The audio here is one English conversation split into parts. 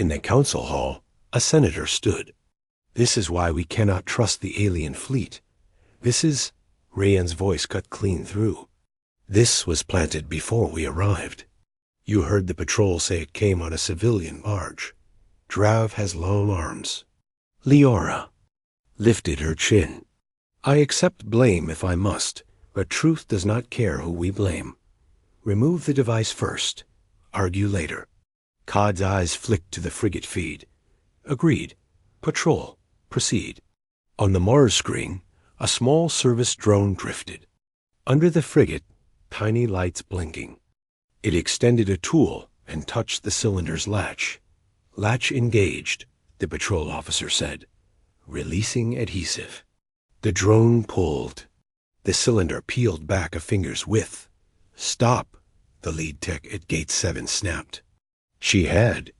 In the council hall, a senator stood. "This is why we cannot trust the alien fleet. This is—" Rayan's voice cut clean through. "This was planted before we arrived. You heard the patrol say it came on a civilian barge. Drav has long arms." Leora lifted her chin. "I accept blame if I must, but truth does not care who we blame. Remove the device first. Argue later." Cod's eyes flicked to the frigate feed. "Agreed. Patrol, proceed." On the Mars screen, a small service drone drifted. Under the frigate, tiny lights blinking. It extended a tool and touched the cylinder's latch. "Latch engaged," the patrol officer said. "Releasing adhesive." The drone pulled. The cylinder peeled back a finger's width. "Stop," the lead tech at Gate 7 snapped. She had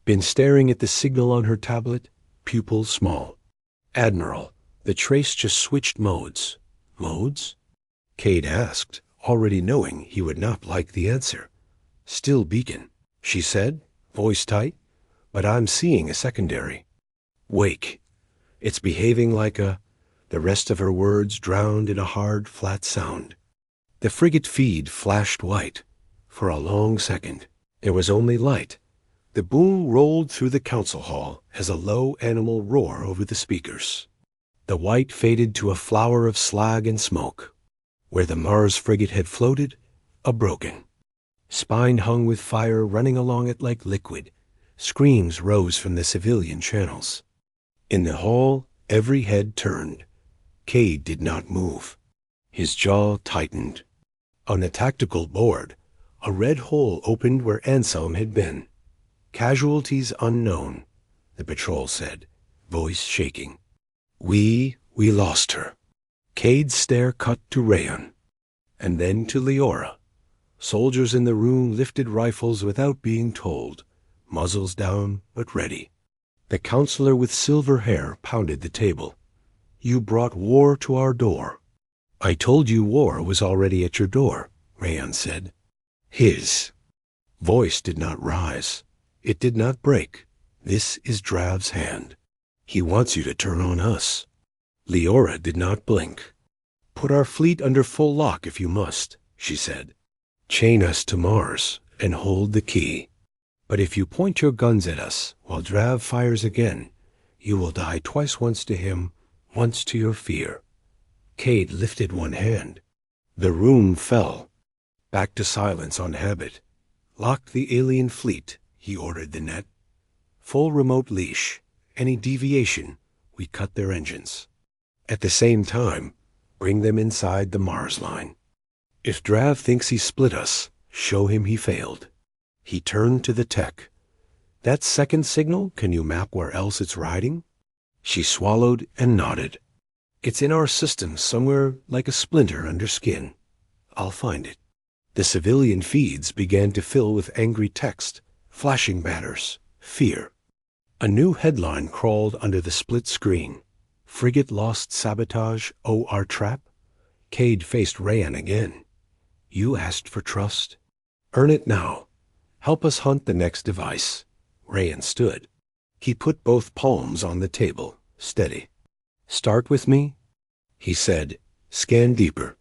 been staring at the signal on her tablet, pupils small. "Admiral, the trace just switched modes." "Modes?" Cade asked, already knowing he would not like the answer. "Still beacon," she said, voice tight, "but I'm seeing a secondary. Wake. It's behaving like a—" The rest of her words drowned in a hard, flat sound. The frigate feed flashed white. For a long second, there was only light. The boom rolled through the council hall as a low animal roar over the speakers. The white faded to a flower of slag and smoke. Where the Mars frigate had floated, a broken spine hung with fire running along it like liquid. Screams rose from the civilian channels. In the hall, every head turned. Cade did not move. His jaw tightened. On the tactical board, a red hole opened where Anselm had been. "Casualties unknown," the patrol said, voice shaking. We lost her." Cade's stare cut to Rayon, and then to Leora. Soldiers in the room lifted rifles without being told, muzzles down but ready. The counselor with silver hair pounded the table. "You brought war to our door." "I told you war was already at your door," Rayon said. His voice did not rise. It did not break. "This is Drav's hand. He wants you to turn on us." Leora did not blink. "Put our fleet under full lock if you must," she said. "Chain us to Mars and hold the key. But if you point your guns at us while Drav fires again, you will die twice, once to him, once to your fear." Cade lifted one hand. The room fell. Back to silence on habit. "Lock the alien fleet," he ordered the net. "Full remote leash. Any deviation, we cut their engines. At the same time, bring them inside the Mars line. If Drav thinks he split us, show him he failed." He turned to the tech. "That second signal, can you map where else it's riding?" She swallowed and nodded. "It's in our system somewhere like a splinter under skin. I'll find it." The civilian feeds began to fill with angry text, flashing banners, fear. A new headline crawled under the split screen. "Frigate lost sabotage, OR trap?" Cade faced Rayan again. "You asked for trust. Earn it now. Help us hunt the next device." Rayan stood. He put both palms on the table, steady. "Start with me," he said. "Scan deeper.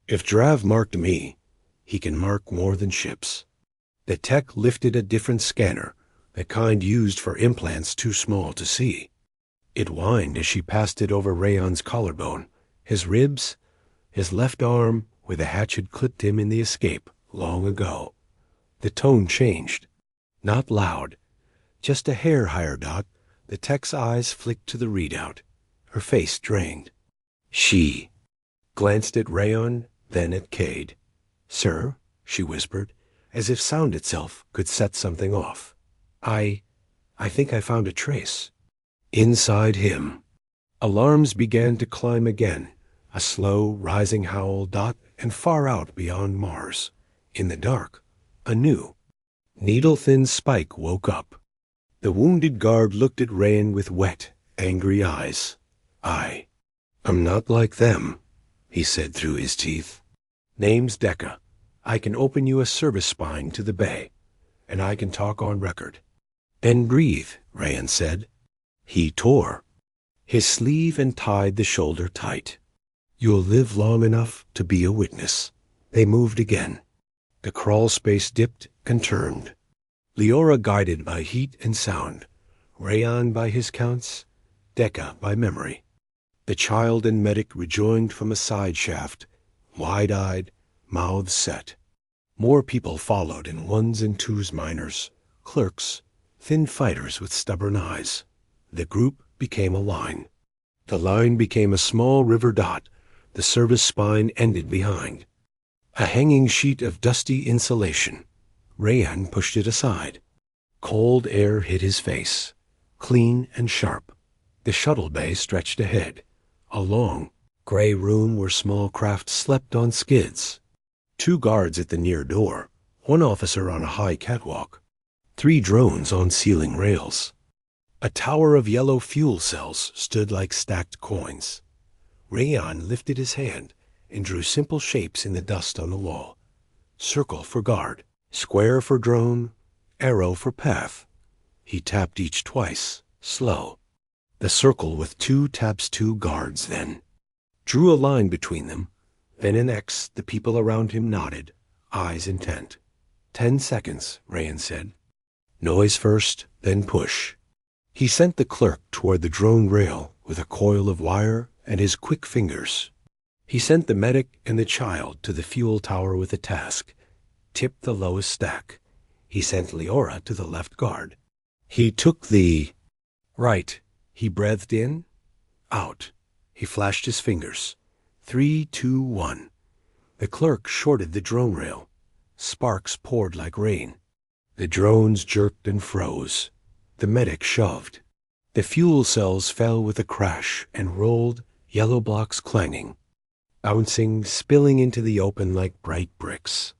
If Drav marked me, he can mark more than ships." The tech lifted a different scanner, the kind used for implants too small to see. It whined as she passed it over Rayon's collarbone, his ribs, his left arm where the hatch had clipped him in the escape long ago. The tone changed. Not loud, just a hair higher dot. The tech's eyes flicked to the readout. Her face drained. She glanced at Rayon, then at Cade. "Sir," she whispered, as if sound itself could set something off. I think I found a trace." Inside him, alarms began to climb again, a slow, rising howl dot and far out beyond Mars. In the dark, a new, needle-thin spike woke up. The wounded guard looked at Rayan with wet, angry eyes. I'm not like them," he said through his teeth. "Name's Decca. I can open you a service spine to the bay, and I can talk on record." Then breathe, Rayan said. He tore his sleeve and tied the shoulder tight. You'll live long enough to be a witness. They moved again. The crawl space dipped and turned. Leora guided by heat and sound, Rayan by his counts, Decca by memory. The child and medic rejoined from a side shaft, wide-eyed, mouths set. More people followed in ones and twos, miners, clerks, thin fighters with stubborn eyes. The group became a line. The line became a small river dot. The service spine ended behind. A hanging sheet of dusty insulation. Rayan pushed it aside. Cold air hit his face, clean and sharp. The shuttle bay stretched ahead, a long, gray room where small craft slept on skids. 2 guards at the near door, 1 officer on a high catwalk, 3 drones on ceiling rails. A tower of yellow fuel cells stood like stacked coins. Rayan lifted his hand and drew simple shapes in the dust on the wall. Circle for guard, square for drone, arrow for path. He tapped each twice, slow. The circle with 2 taps 2 guards then. Drew a line between them, then an X. The people around him nodded, eyes intent. 10 seconds, Rayan said. Noise first, then push. He sent the clerk toward the drone rail with a coil of wire and his quick fingers. He sent the medic and the child to the fuel tower with a task. Tip the lowest stack. He sent Leora to the left guard. He took the right. He breathed in, out. He flashed his fingers. 3, 2, 1. The clerk shorted the drone rail. Sparks poured like rain. The drones jerked and froze. The medic shoved. The fuel cells fell with a crash and rolled, yellow blocks clanging, bouncing, spilling into the open like bright bricks.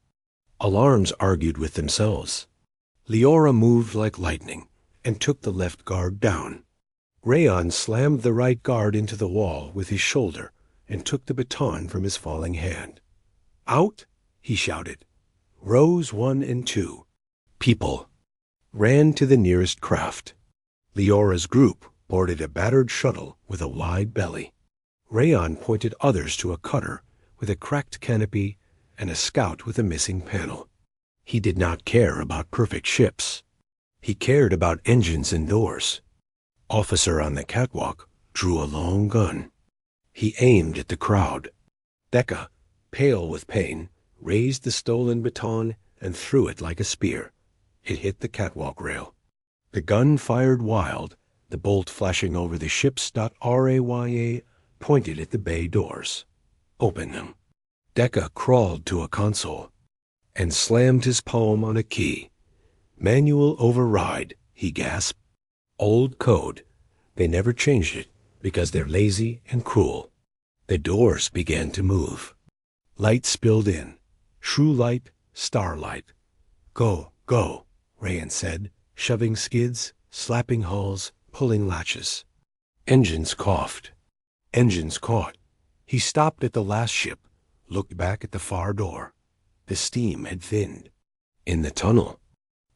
Alarms argued with themselves. Leora moved like lightning and took the left guard down. Rayan slammed the right guard into the wall with his shoulder and took the baton from his falling hand. Out, he shouted. Rows 1 and 2. People ran to the nearest craft. Leora's group boarded a battered shuttle with a wide belly. Rayan pointed others to a cutter with a cracked canopy and a scout with a missing panel. He did not care about perfect ships. He cared about engines and doors. Officer on the catwalk drew a long gun. He aimed at the crowd. Decca, pale with pain, raised the stolen baton and threw it like a spear. It hit the catwalk rail. The gun fired wild, the bolt flashing over the ship's .RAYA pointed at the bay doors. Open them. Decca crawled to a console and slammed his palm on a key. Manual override, he gasped. Old code. They never changed it because they're lazy and cruel. The doors began to move. Light spilled in. Shrew light, starlight. Go, go, Rayan said, shoving skids, slapping hulls, pulling latches. Engines coughed. Engines caught. He stopped at the last ship, looked back at the far door. The steam had thinned. In the tunnel,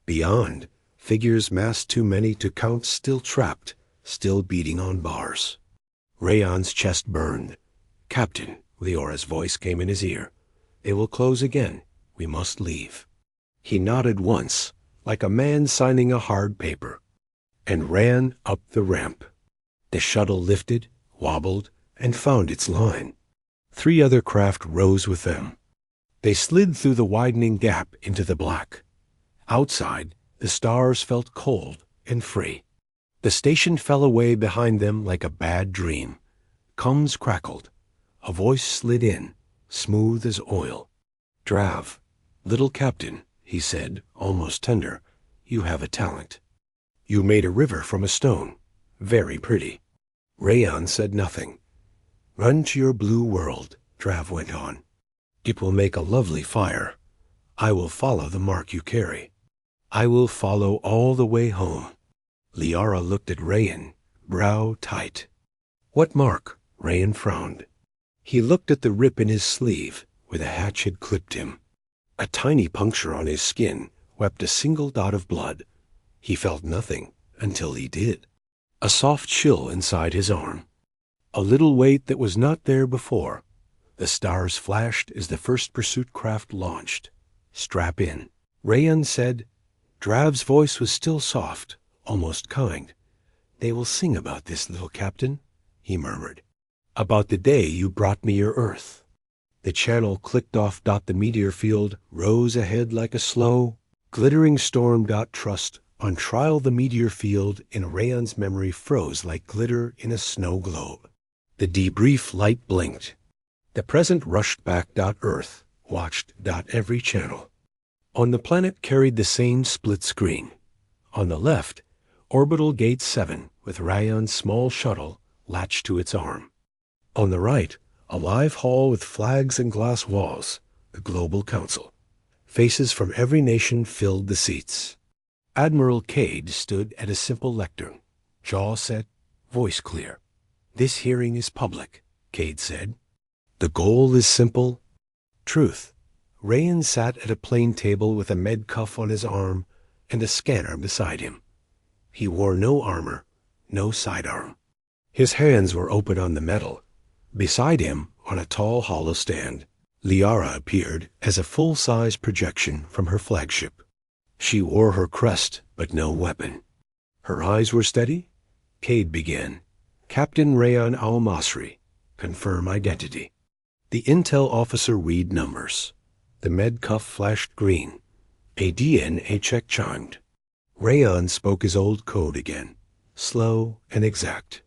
beyond, figures massed too many to count, still trapped, still beating on bars. Rayan's chest burned. Captain, Leora's voice came in his ear. They will close again. We must leave. He nodded once, like a man signing a hard paper, and ran up the ramp. The shuttle lifted, wobbled, and found its line. 3 other craft rose with them. They slid through the widening gap into the black. Outside, the stars felt cold and free. The station fell away behind them like a bad dream. Coms crackled. A voice slid in, smooth as oil. Drav, little captain, he said, almost tender, you have a talent. You made a river from a stone. Very pretty. Rayan said nothing. Run to your blue world, Drav went on. It will make a lovely fire. I will follow the mark you carry. I will follow all the way home. Liara looked at Rayan, brow tight. What mark? Rayan frowned. He looked at the rip in his sleeve where the hatch had clipped him. A tiny puncture on his skin wept a single dot of blood. He felt nothing until he did. A soft chill inside his arm. A little weight that was not there before. The stars flashed as the first pursuit craft launched. Strap in. Rayan said. Drav's voice was still soft, almost kind. They will sing about this, little captain, he murmured. About the day you brought me your Earth. The channel clicked off. The meteor field rose ahead like a slow, glittering storm. Trust. On trial the meteor field in Rayan's memory froze like glitter in a snow globe. The debrief light blinked. The present rushed back. Earth watched. Every channel. On the planet carried the same split screen. On the left, Orbital Gate 7 with Rayan's small shuttle latched to its arm. On the right, a live hall with flags and glass walls, the Global Council. Faces from every nation filled the seats. Admiral Cade stood at a simple lectern, jaw set, voice clear. This hearing is public, Cade said. The goal is simple. Truth. Rayan sat at a plain table with a med cuff on his arm and a scanner beside him. He wore no armor, no sidearm. His hands were open on the metal. Beside him, on a tall hollow stand, Liara appeared as a full-size projection from her flagship. She wore her crest, but no weapon. Her eyes were steady. Cade began. Captain Rayan al-Masri. Confirm identity. The intel officer read numbers. The med cuff flashed green. A DNA check chimed. Rayan spoke his old code again, slow and exact.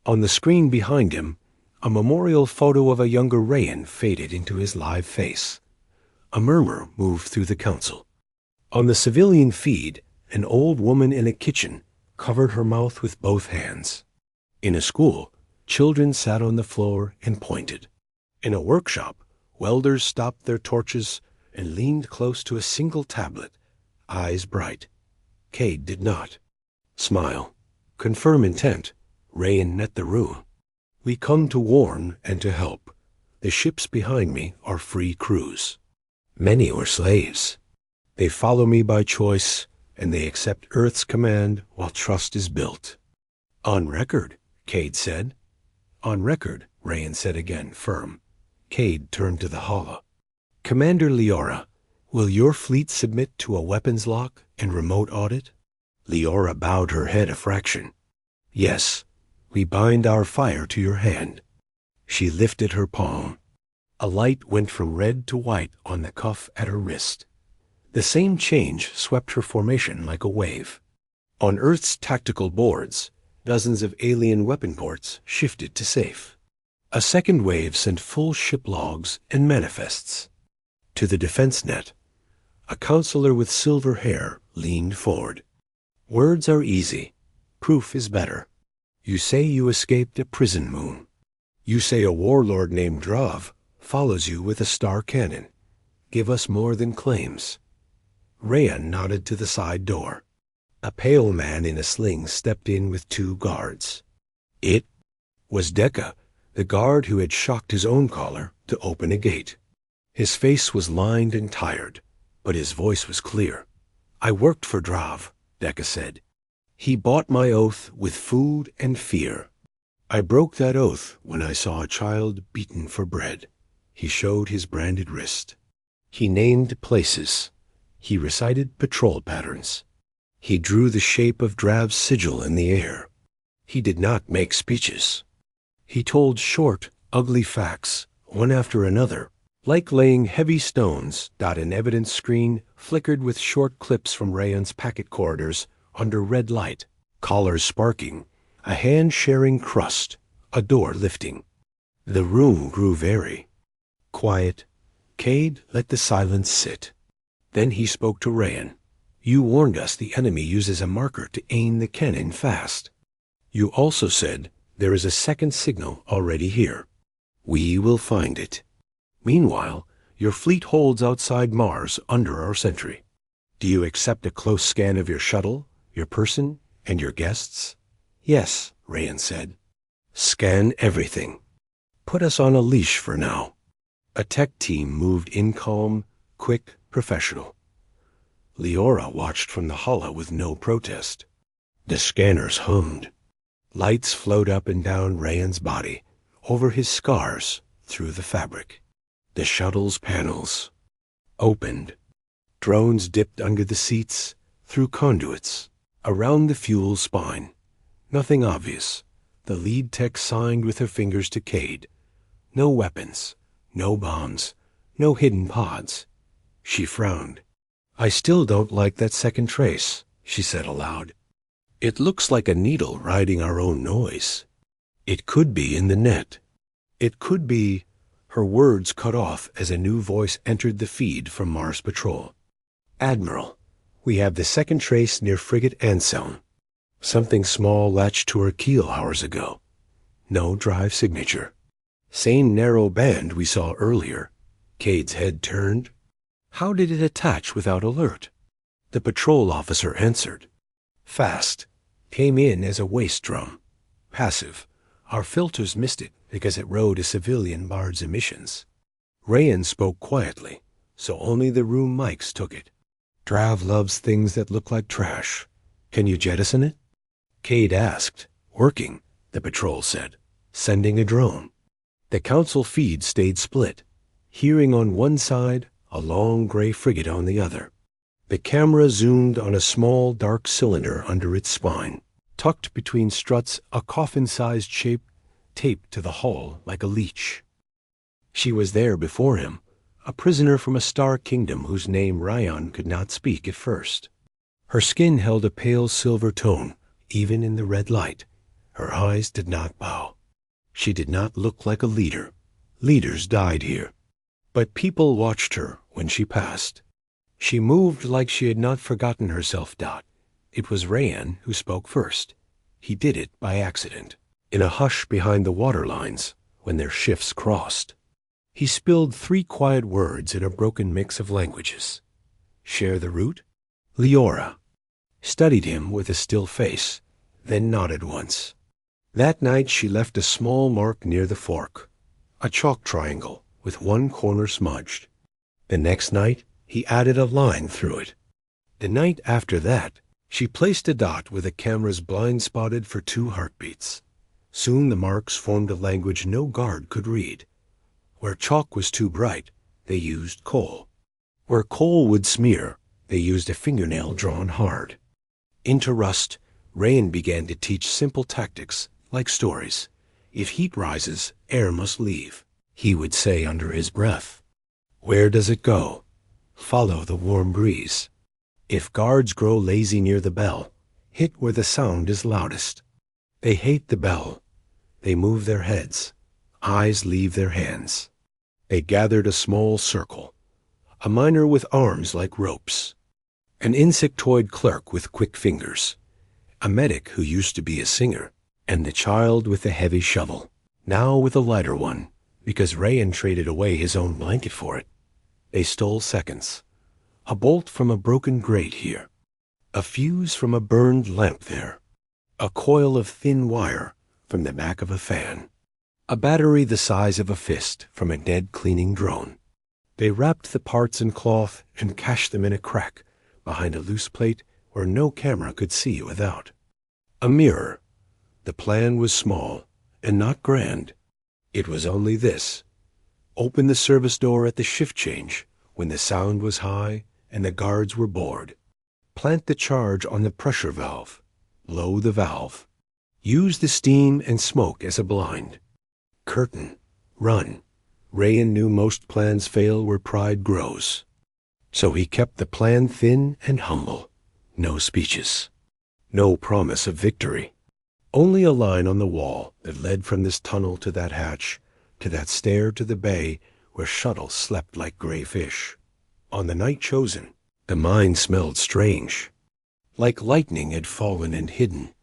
On the screen behind him, a memorial photo of a younger Rayan faded into his live face. A murmur moved through the council. On the civilian feed, an old woman in a kitchen covered her mouth with both hands. In a school, children sat on the floor and pointed. In a workshop, welders stopped their torches and leaned close to a single tablet, eyes bright. Cade did not. Smile. Confirm intent. Rayan net the room. We come to warn and to help. The ships behind me are free crews. Many were slaves. They follow me by choice, and they accept Earth's command while trust is built. On record, Cade said. On record, Rayan said again, firm. Cade turned to the holo. Commander Liora, will your fleet submit to a weapons lock and remote audit? Liora bowed her head a fraction. Yes, we bind our fire to your hand. She lifted her palm. A light went from red to white on the cuff at her wrist. The same change swept her formation like a wave. On Earth's tactical boards, dozens of alien weapon ports shifted to safe. A second wave sent full ship logs and manifests. To the defense net, a counselor with silver hair leaned forward. Words are easy. Proof is better. You say you escaped a prison moon. You say a warlord named Drav follows you with a star cannon. Give us more than claims. Rayan nodded to the side door. A pale man in a sling stepped in with 2 guards. It was Deka, the guard who had shocked his own caller to open a gate. His face was lined and tired, but his voice was clear. I worked for Drav, Deka said. He bought my oath with food and fear. I broke that oath when I saw a child beaten for bread. He showed his branded wrist. He named places. He recited patrol patterns. He drew the shape of Drav's sigil in the air. He did not make speeches. He told short, ugly facts, one after another, like laying heavy stones. An evidence screen flickered with short clips from Rayan's packet corridors under red light, collars sparking, a hand-sharing crust, a door lifting. The room grew very quiet. Cade let the silence sit. Then he spoke to Rayan. You warned us the enemy uses a marker to aim the cannon fast. You also said there is a second signal already here. We will find it. Meanwhile, your fleet holds outside Mars under our sentry. Do you accept a close scan of your shuttle, your person, and your guests? Yes, Rayan said. Scan everything. Put us on a leash for now. A tech team moved in calm, quick, professional. Leora watched from the hollow with no protest. The scanners hummed. Lights flowed up and down Rayan's body, over his scars, through the fabric. The shuttle's panels opened. Drones dipped under the seats, through conduits, around the fuel spine. Nothing obvious. The lead tech signed with her fingers to Cade. No weapons, no bombs, no hidden pods. She frowned. "I still don't like that second trace," she said aloud. "It looks like a needle riding our own noise. It could be in the net. It could be—" Her words cut off as a new voice entered the feed from Mars Patrol. "Admiral, we have the second trace near frigate Anselm. Something small latched to her keel hours ago. No drive signature. Same narrow band we saw earlier." Cade's head turned. "How did it attach without alert?" The patrol officer answered. "Fast. Came in as a waste drum. Passive. Our filters missed it because it rode a civilian bard's emissions." Rayan spoke quietly, so only the room mics took it. "Drav loves things that look like trash. Can you jettison it?" Cade asked. "Working," the patrol said. "Sending a drone." The council feed stayed split. Hearing on one side, a long gray frigate on the other. The camera zoomed on a small dark cylinder under its spine. Tucked between struts, a coffin-sized shape taped to the hull like a leech. She was there before him, a prisoner from a star kingdom whose name Rayan could not speak at first. Her skin held a pale silver tone, even in the red light. Her eyes did not bow. She did not look like a leader. Leaders died here. But people watched her when she passed. She moved like she had not forgotten herself. It was Rayan who spoke first. He did it by accident, in a hush behind the water lines, when their shifts crossed. He spilled 3 quiet words in a broken mix of languages. "Share the route?" Leora studied him with a still face, then nodded once. That night she left a small mark near the fork, a chalk triangle with one corner smudged. The next night he added a line through it. The night after that, she placed a dot with the cameras blind-spotted for 2 heartbeats. Soon the marks formed a language no guard could read. Where chalk was too bright, they used coal. Where coal would smear, they used a fingernail drawn hard. Into Rust, Rayan began to teach simple tactics, like stories. "If heat rises, air must leave," he would say under his breath. "Where does it go? Follow the warm breeze. If guards grow lazy near the bell, hit where the sound is loudest." They hate the bell. They move their heads. Eyes leave their hands. They gathered a small circle. A miner with arms like ropes. An insectoid clerk with quick fingers. A medic who used to be a singer. And the child with the heavy shovel, now with a lighter one, because Rayan traded away his own blanket for it. They stole seconds. A bolt from a broken grate here. A fuse from a burned lamp there. A coil of thin wire from the back of a fan. A battery the size of a fist from a dead cleaning drone. They wrapped the parts in cloth and cached them in a crack behind a loose plate where no camera could see without. A mirror. The plan was small and not grand. It was only this. Open the service door at the shift change when the sound was high and the guards were bored. Plant the charge on the pressure valve. Blow the valve. Use the steam and smoke as a blind. Curtain. Run. Rayan knew most plans fail where pride grows. So he kept the plan thin and humble. No speeches. No promise of victory. Only a line on the wall that led from this tunnel to that hatch, to that stair to the bay where shuttles slept like gray fish. On the night chosen, the mine smelled strange. Like lightning had fallen and hidden.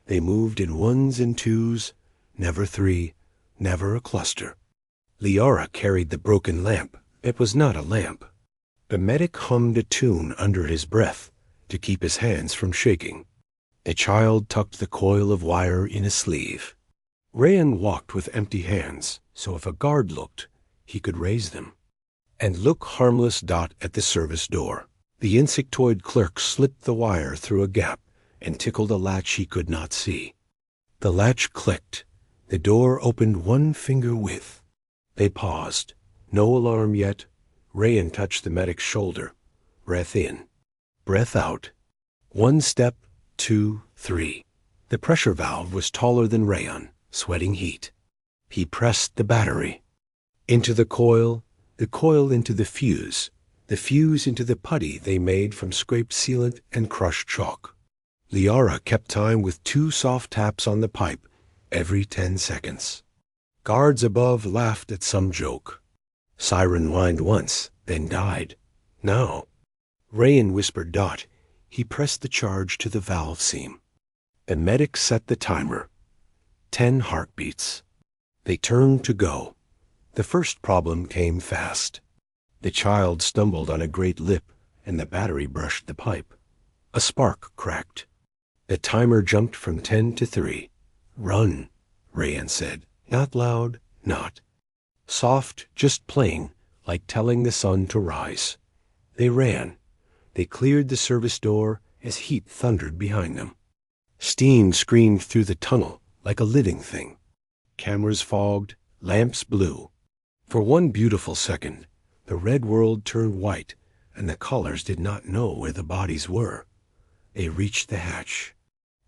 They moved in 1s and 2s, never 3, never a cluster. Leora carried the broken lamp. It was not a lamp. The medic hummed a tune under his breath to keep his hands from shaking. The child tucked the coil of wire in a sleeve. Rayan walked with empty hands, so if a guard looked, he could raise them. And look harmless. At the service door. The insectoid clerk slipped the wire through a gap and tickled a latch he could not see. The latch clicked. The door opened 1 finger width. They paused. No alarm yet. Rayan touched the medic's shoulder. Breath in. Breath out. 1 step, 2, 3. The pressure valve was taller than Rayan, sweating heat. He pressed the battery. Into the coil into the fuse into the putty they made from scraped sealant and crushed chalk. Liara kept time with 2 soft taps on the pipe every 10 seconds. Guards above laughed at some joke. Siren whined once, then died. Now. Rayan whispered Dot. He pressed the charge to the valve seam. The medic set the timer. 10 heartbeats. They turned to go. The first problem came fast. The child stumbled on a great lip, and the battery brushed the pipe. A spark cracked. The timer jumped from 10 to 3. Run, Rayan said. Not loud, not soft, just plain, like telling the sun to rise. They ran. They cleared the service door as heat thundered behind them. Steam screamed through the tunnel like a living thing. Cameras fogged, lamps blew. For 1 beautiful second, the red world turned white, and the callers did not know where the bodies were. They reached the hatch.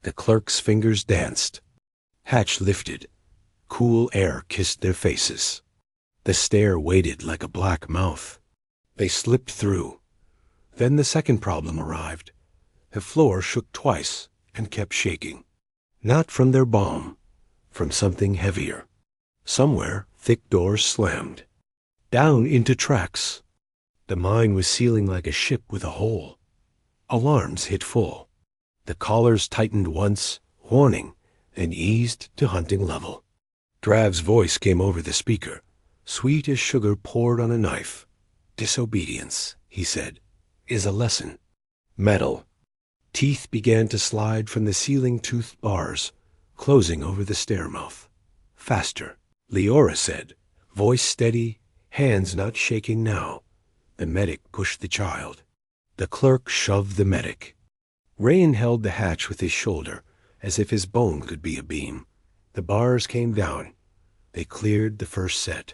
The clerk's fingers danced. Hatch lifted. Cool air kissed their faces. The stair waited like a black mouth. They slipped through. Then the second problem arrived. The floor shook twice and kept shaking. Not from their bomb, from something heavier. Somewhere, thick doors slammed. Down into tracks. The mine was sealing like a ship with a hole. Alarms hit full. The collars tightened once, warning, then eased to hunting level. Drav's voice came over the speaker, sweet as sugar poured on a knife. Disobedience, he said, is a lesson. Metal. Teeth began to slide from the ceiling-toothed bars, closing over the stairmouth. Faster, Liara said, voice steady, hands not shaking now. The medic pushed the child. The clerk shoved the medic. Rayan held the hatch with his shoulder, as if his bone could be a beam. The bars came down. They cleared the first set.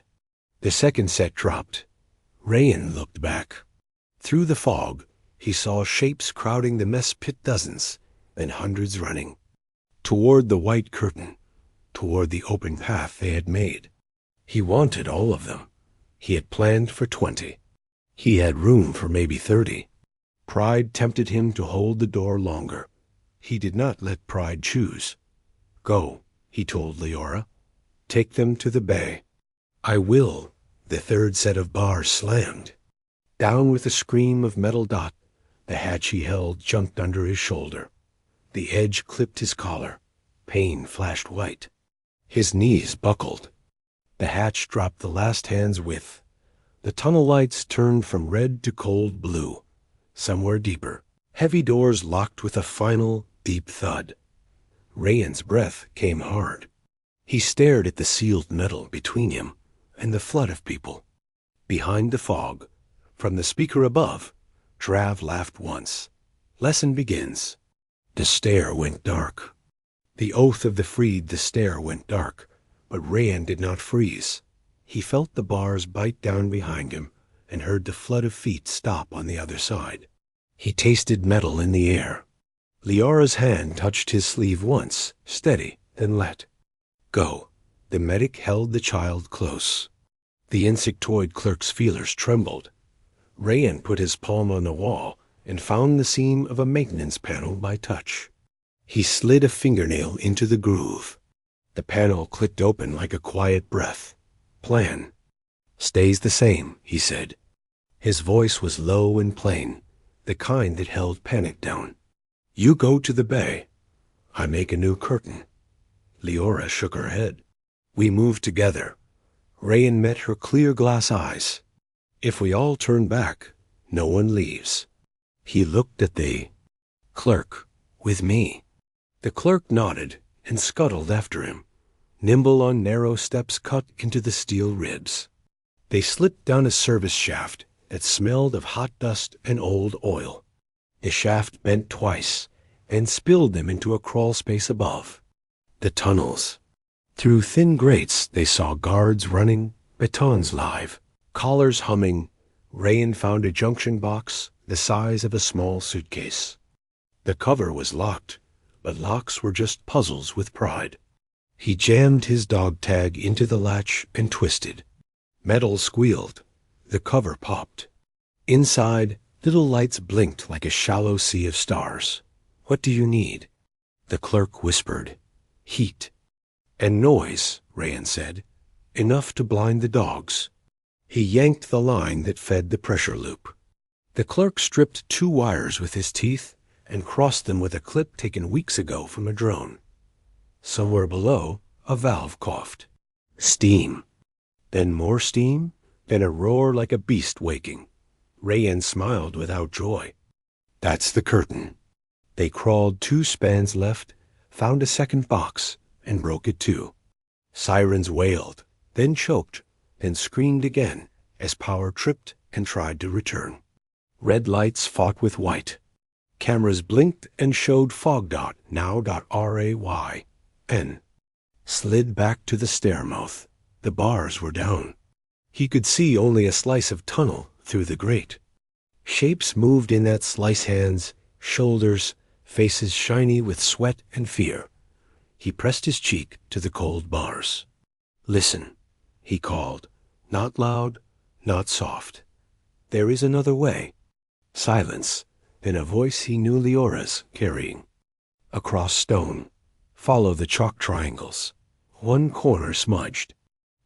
The second set dropped. Rayan looked back. Through the fog, he saw shapes crowding the mess pit, dozens, then hundreds running. Toward the white curtain, toward the open path they had made. He wanted all of them. He had planned for 20. He had room for maybe 30. Pride tempted him to hold the door longer. He did not let pride choose. Go, he told Liara. Take them to the bay. I will. The third set of bars slammed. Down with a scream of metal Dot, the hatch he held jumped under his shoulder. The edge clipped his collar. Pain flashed white. His knees buckled. The hatch dropped the last hand's width. The tunnel lights turned from red to cold blue. Somewhere deeper, heavy doors locked with a final, deep thud. Rayan's breath came hard. He stared at the sealed metal between him and the flood of people. Behind the fog, from the speaker above, Drav laughed once. Lesson begins. The stair went dark. The oath of the freed, the stair went dark, but Rayan did not freeze. He felt the bars bite down behind him and heard the flood of feet stop on the other side. He tasted metal in the air. Liara's hand touched his sleeve once, steady, then let go. The medic held the child close. The insectoid clerk's feelers trembled. Rayan put his palm on the wall and found the seam of a maintenance panel by touch. He slid a fingernail into the groove. The panel clicked open like a quiet breath. Plan. Stays the same, he said. His voice was low and plain, the kind that held panic down. You go to the bay. I make a new curtain. Liara shook her head. We move together. Rayan met her clear glass eyes. If we all turn back, no one leaves. He looked at the clerk, with me. The clerk nodded and scuttled after him, nimble on narrow steps cut into the steel ribs. They slipped down a service shaft that smelled of hot dust and old oil. The shaft bent twice and spilled them into a crawl space above. The tunnels. Through thin grates they saw guards running, batons live, collars humming. Rayan found a junction box the size of a small suitcase. The cover was locked, but locks were just puzzles with pride. He jammed his dog tag into the latch and twisted. Metal squealed. The cover popped. Inside, little lights blinked like a shallow sea of stars. "What do you need?" The clerk whispered. "Heat." "And noise," Rayan said. "Enough to blind the dogs." He yanked the line that fed the pressure loop. The clerk stripped 2 wires with his teeth and crossed them with a clip taken weeks ago from a drone. Somewhere below, a valve coughed. Steam. Then more steam, then a roar like a beast waking. Rayan smiled without joy. "That's the curtain." They crawled 2 spans left, found a second box, and broke it too. Sirens wailed, then choked, then screamed again as power tripped and tried to return. Red lights fought with white. Cameras blinked and showed fog dot now.rayn. Slid back to the stair mouth. The bars were down. He could see only a slice of tunnel through the grate. Shapes moved in that slice, hands, shoulders, faces shiny with sweat and fear. He pressed his cheek to the cold bars. "Listen," he called, not loud, not soft. "There is another way." Silence, then a voice he knew Leora's carrying. "Across stone. Follow the chalk triangles. 1 corner smudged.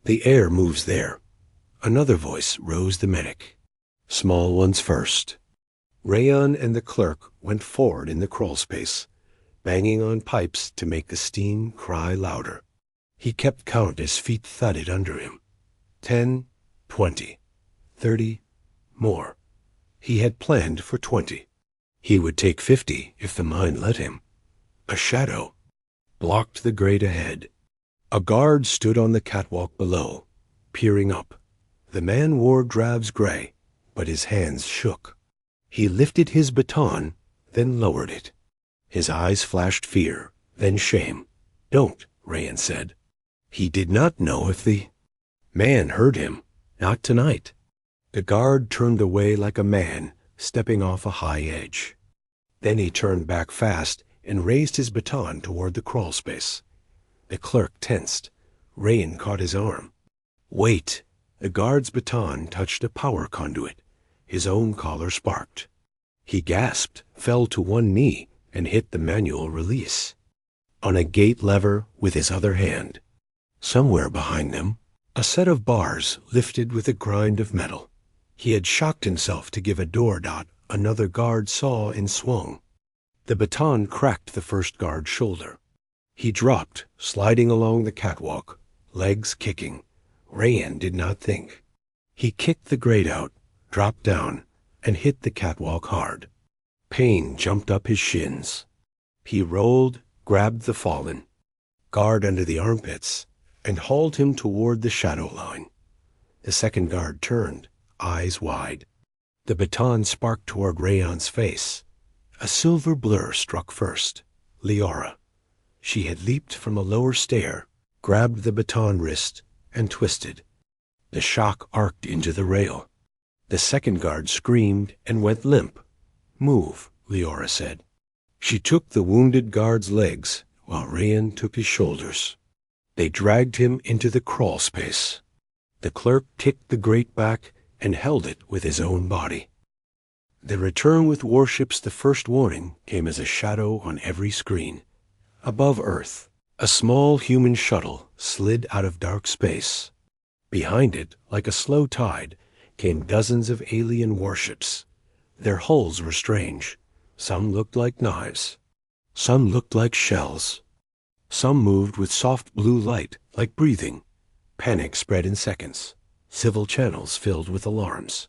The air moves there." Another voice rose the medic. "Small ones first." Rayan and the clerk went forward in the crawl space, banging on pipes to make the steam cry louder. He kept count as feet thudded under him. 10, 20, 30, more. He had planned for 20. He would take 50 if the mind let him. A shadow blocked the grate ahead. A guard stood on the catwalk below, peering up. The man wore drab's gray, but his hands shook. He lifted his baton, then lowered it. His eyes flashed fear, then shame. "Don't," Rayan said. He did not know if the man heard him. Not tonight. The guard turned away like a man stepping off a high edge. Then he turned back fast and raised his baton toward the crawl space. The clerk tensed. Rayan caught his arm. "Wait." The guard's baton touched a power conduit. His own collar sparked. He gasped, fell to one knee, and hit the manual release. On a gate lever with his other hand. Somewhere behind them, a set of bars lifted with a grind of metal. He had shocked himself to give a door dot another guard saw and swung. The baton cracked the first guard's shoulder. He dropped, sliding along the catwalk, legs kicking. Rayan did not think. He kicked the grate out, dropped down, and hit the catwalk hard. Pain jumped up his shins. He rolled, grabbed the fallen guard under the armpits, and hauled him toward the shadow line. The second guard turned, eyes wide. The baton sparked toward Rayan's face. A silver blur struck first. Leora. She had leaped from a lower stair, grabbed the baton wrist, and twisted. The shock arced into the rail. The second guard screamed and went limp. "Move," Leora said. She took the wounded guard's legs, while Rayan took his shoulders. They dragged him into the crawl space. The clerk kicked the grate back and held it with his own body. The return with warships, the first warning, came as a shadow on every screen. Above Earth, a small human shuttle slid out of dark space. Behind it, like a slow tide, came dozens of alien warships. Their hulls were strange. Some looked like knives. Some looked like shells. Some moved with soft blue light, like breathing. Panic spread in seconds. Civil channels filled with alarms.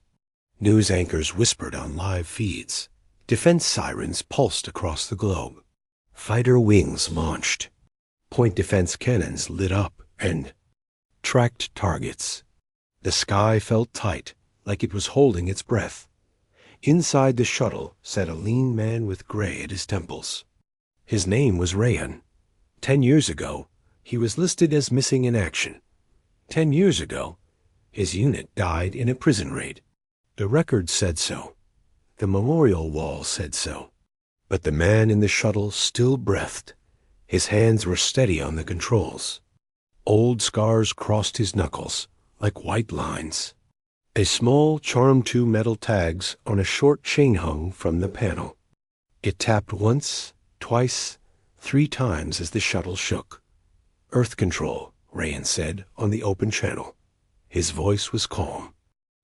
News anchors whispered on live feeds. Defense sirens pulsed across the globe. Fighter wings launched. Point defense cannons lit up and tracked targets. The sky felt tight, like it was holding its breath. Inside the shuttle sat a lean man with gray at his temples. His name was Rayan. 10 years ago, he was listed as missing in action. 10 years ago, his unit died in a prison raid. The record said so. The memorial wall said so. But the man in the shuttle still breathed. His hands were steady on the controls. Old scars crossed his knuckles, like white lines. A small Charm 2 metal tags on a short chain hung from the panel. It tapped once, twice, 3 times as the shuttle shook. "Earth Control," Rayan said on the open channel. His voice was calm.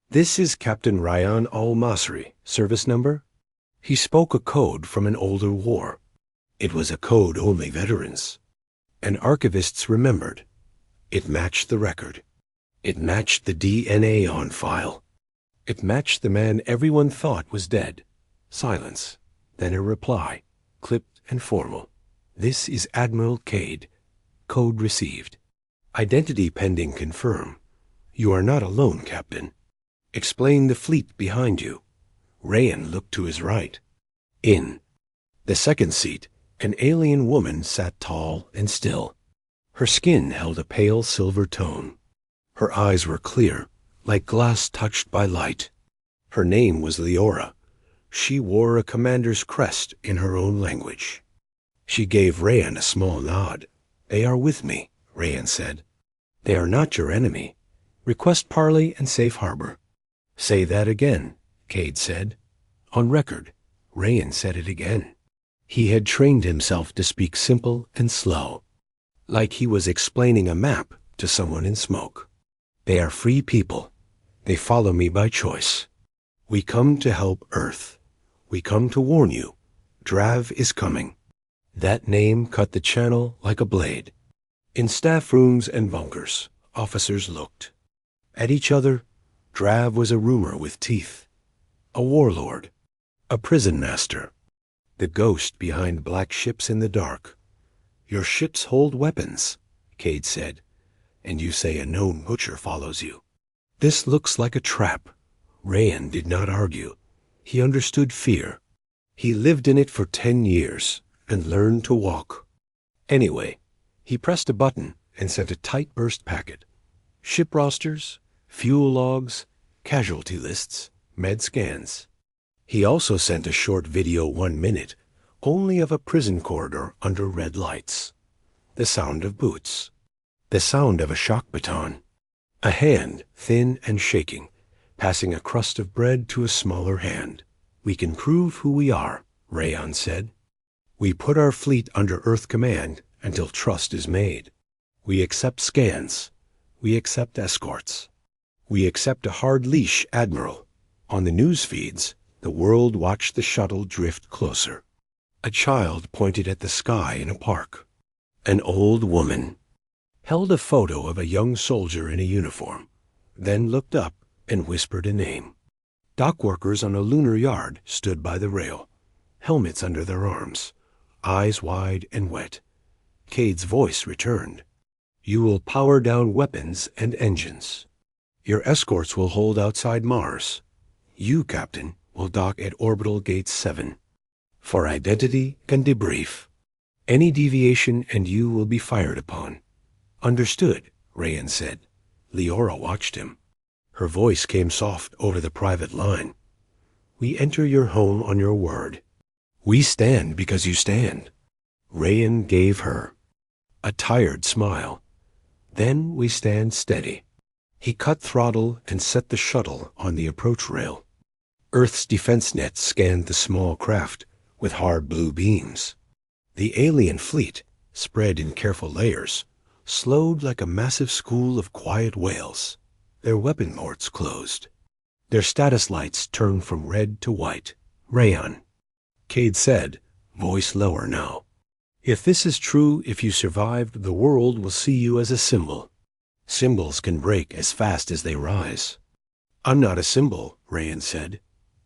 "This is Captain Rayan al-Masri, service number?" He spoke a code from an older war. It was a code only veterans and archivists remembered. It matched the record. It matched the DNA on file. It matched the man everyone thought was dead. Silence. Then a reply, clipped and formal. "This is Admiral Cade. Code received. Identity pending confirm. You are not alone, Captain. Explain the fleet behind you." Rayan looked to his right. In the second seat, an alien woman sat tall and still. Her skin held a pale silver tone. Her eyes were clear, like glass touched by light. Her name was Leora. She wore a commander's crest in her own language. She gave Rayan a small nod. "They are with me," Rayan said. "They are not your enemy. Request parley and safe harbor." "Say that again," Cade said. On record, Rayan said it again. He had trained himself to speak simple and slow, like he was explaining a map to someone in smoke. "They are free people. They follow me by choice. We come to help Earth. We come to warn you. Drav is coming." That name cut the channel like a blade. In staff rooms and bunkers, officers looked at each other. Drav was a rumor with teeth, a warlord, a prison master, the ghost behind black ships in the dark. "Your ships hold weapons," Cade said, "and you say a known butcher follows you. This looks like a trap." Rayan did not argue. He understood fear. He lived in it for 10 years and learned to walk. Anyway, he pressed a button and sent a tight burst packet. Ship rosters, fuel logs, casualty lists, med scans. He also sent a short video 1 minute, only of a prison corridor under red lights. The sound of boots. The sound of a shock baton. A hand, thin and shaking, passing a crust of bread to a smaller hand. "We can prove who we are," Rayan said. "We put our fleet under Earth command until trust is made. We accept scans. We accept escorts. We accept a hard leash admiral." On the news feeds, the world watched the shuttle drift closer. A child pointed at the sky in a park. An old woman held a photo of a young soldier in a uniform, then looked up and whispered a name. Dock workers on a lunar yard stood by the rail, helmets under their arms, eyes wide and wet. Cade's voice returned. "You will power down weapons and engines. Your escorts will hold outside Mars. You, Captain, will dock at Orbital Gate 7. For identity and debrief. Any deviation and you will be fired upon." "Understood," Rayan said. Leora watched him. Her voice came soft over the private line. "We enter your home on your word. We stand because you stand." Rayan gave her a tired smile. "Then we stand steady." He cut throttle and set the shuttle on the approach rail. Earth's defense net scanned the small craft with hard blue beams. The alien fleet, spread in careful layers, slowed like a massive school of quiet whales. Their weapon ports closed. Their status lights turned from red to white. "Rayan," Cade said, voice lower now. "If this is true, if you survived, the world will see you as a symbol. Symbols can break as fast as they rise." "I'm not a symbol," Rayan said.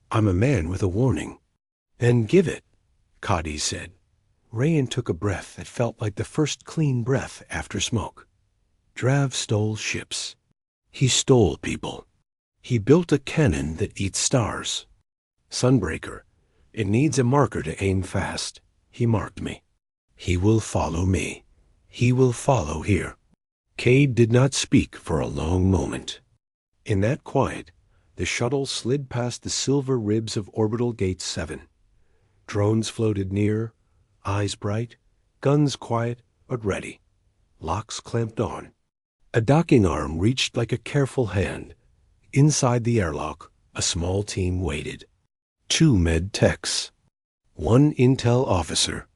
"I'm a man with a warning." "Then give it," Cady said. Rayan took a breath that felt like the first clean breath after smoke. Drav stole ships. He stole people. He built a cannon that eats stars. Sunbreaker. It needs a marker to aim fast. He marked me. He will follow me. He will follow here. Cade did not speak for a long moment. In that quiet, the shuttle slid past the silver ribs of Orbital Gate 7. Drones floated near, eyes bright, guns quiet but ready, locks clamped on. A docking arm reached like a careful hand. Inside the airlock, a small team waited. 2 med techs, 1 intel officer,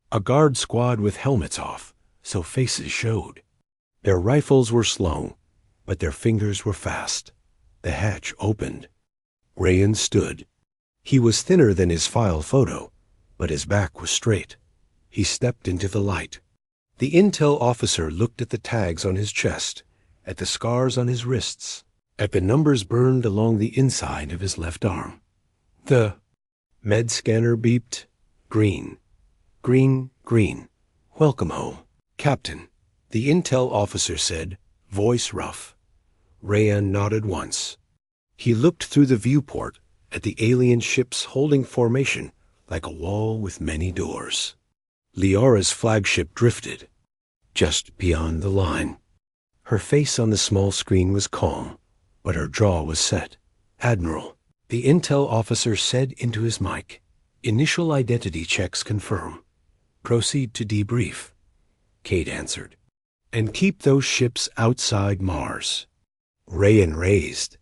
a guard squad with helmets off, so faces showed. Their rifles were slow, but their fingers were fast. The hatch opened. Rayan stood. He was thinner than his file photo, but his back was straight. He stepped into the light. The intel officer looked at the tags on his chest, at the scars on his wrists, at the numbers burned along the inside of his left arm. The med scanner beeped. Green. Green, green. Welcome home, Captain, the intel officer said, voice rough. Rayan nodded once. He looked through the viewport at the alien ships holding formation like a wall with many doors. Liara's flagship drifted, just beyond the line. Her face on the small screen was calm, but her jaw was set. Admiral, the intel officer said into his mic, initial identity checks confirm. Proceed to debrief. Cade answered. And keep those ships outside Mars. Rayan raised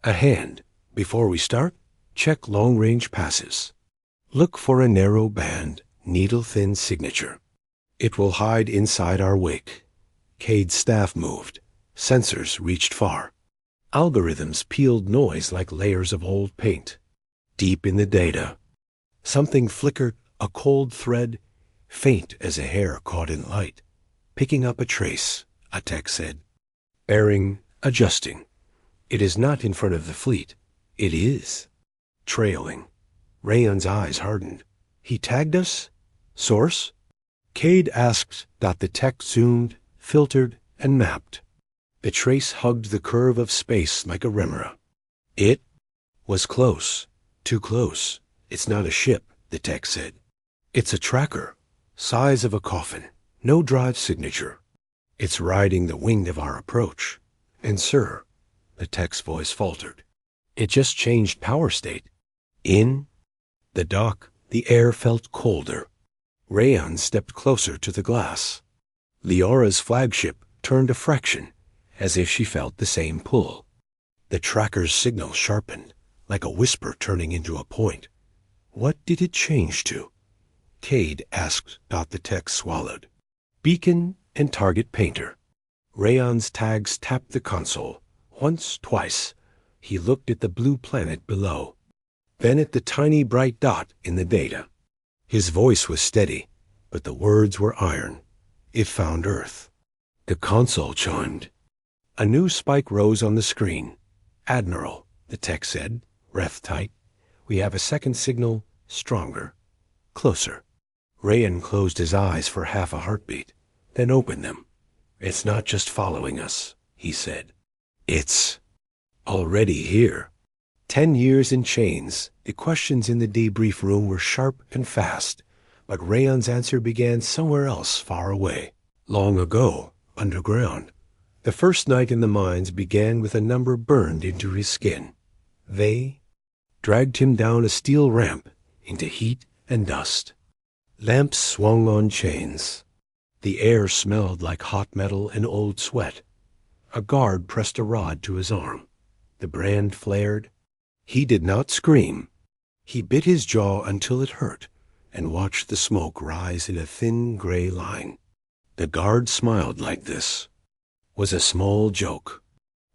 a hand. Before we start, check long-range passives. Look for a narrow band, needle-thin signature. It will hide inside our wake. Cade's staff moved. Sensors reached far. Algorithms peeled noise like layers of old paint. Deep in the data, something flickered, a cold thread, faint as a hair caught in light. Picking up a trace, a tech said. Bearing, adjusting. It is not in front of the fleet. It is. Trailing. Rayan's eyes hardened. He tagged us? Source? Cade asked. The tech zoomed, filtered, and mapped. The trace hugged the curve of space like a remora. It was close. Too close. It's not a ship, the tech said. It's a tracker, size of a coffin. No drive signature. It's riding the wind of our approach. And sir, the tech's voice faltered. It just changed power state. In the dock, the air felt colder. Rayan stepped closer to the glass. Liara's flagship turned a fraction, as if she felt the same pull. The tracker's signal sharpened, like a whisper turning into a point. What did it change to? Cade asked. The tech swallowed. Beacon and target painter. Rayan's tags tapped the console. Once, twice. He looked at the blue planet below. Then at the tiny bright dot in the data. His voice was steady, but the words were iron. It found Earth. The console chimed. A new spike rose on the screen. Admiral, the tech said, breath tight. We have a second signal, stronger. Closer. Rayan closed his eyes for half a heartbeat, then opened them. It's not just following us, he said. It's already here. 10 years in chains. The questions in the debrief room were sharp and fast, but Rayan's answer began somewhere else far away. Long ago, underground. The first night in the mines began with a number burned into his skin. They dragged him down a steel ramp into heat and dust. Lamps swung on chains. The air smelled like hot metal and old sweat. A guard pressed a rod to his arm. The brand flared. He did not scream. He bit his jaw until it hurt and watched the smoke rise in a thin gray line. The guard smiled like this. Was a small joke.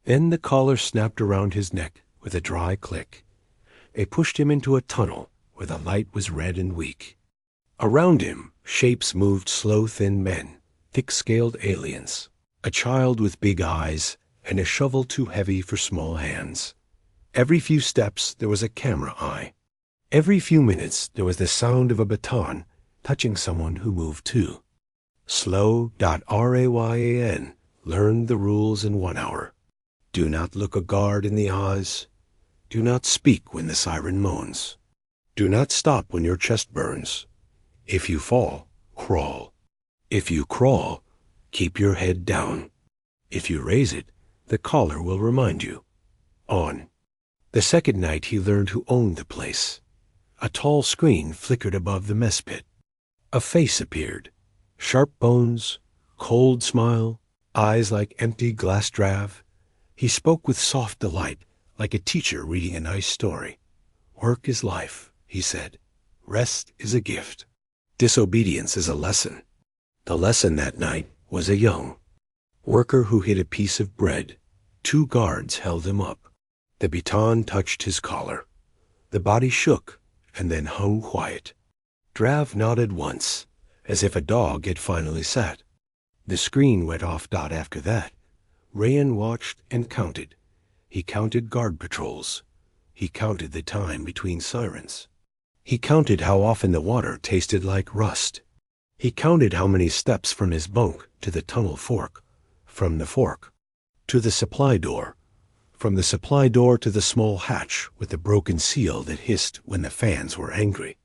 Then the collar snapped around his neck with a dry click. They pushed him into a tunnel where the light was red and weak. Around him, shapes moved, slow, thin men, thick-scaled aliens, a child with big eyes and a shovel too heavy for small hands. Every few steps there was a camera eye. Every few minutes there was the sound of a baton touching someone who moved too. Slow.Rayan learned the rules in 1 hour. Do not look a guard in the eyes. Do not speak when the siren moans. Do not stop when your chest burns. If you fall, crawl. If you crawl, keep your head down. If you raise it, the caller will remind you. On. The second night he learned who owned the place. A tall screen flickered above the mess pit. A face appeared. Sharp bones, cold smile, eyes like empty glass drave. He spoke with soft delight, like a teacher reading a nice story. Work is life, he said. Rest is a gift. Disobedience is a lesson. The lesson that night was a young worker who hid a piece of bread. 2 guards held him up. The baton touched his collar. The body shook and then hung quiet. Drav nodded once, as if a dog had finally sat. The screen went off dot after that. Rayan watched and counted. He counted guard patrols. He counted the time between sirens. He counted how often the water tasted like rust. He counted how many steps from his bunk to the tunnel fork, from the fork to the supply door, from the supply door to the small hatch with the broken seal that hissed when the fans were angry.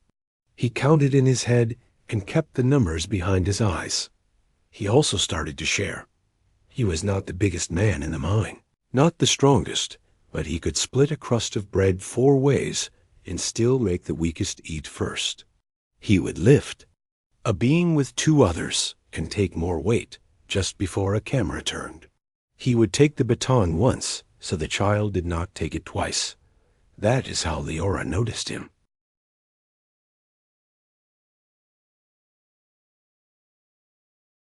He counted in his head and kept the numbers behind his eyes. He also started to share. He was not the biggest man in the mine, not the strongest, but he could split a crust of bread 4 ways and still make the weakest eat first. He would lift. A being with 2 others can take more weight just before a camera turned. He would take the baton once, so the child did not take it twice. That is how Leora noticed him.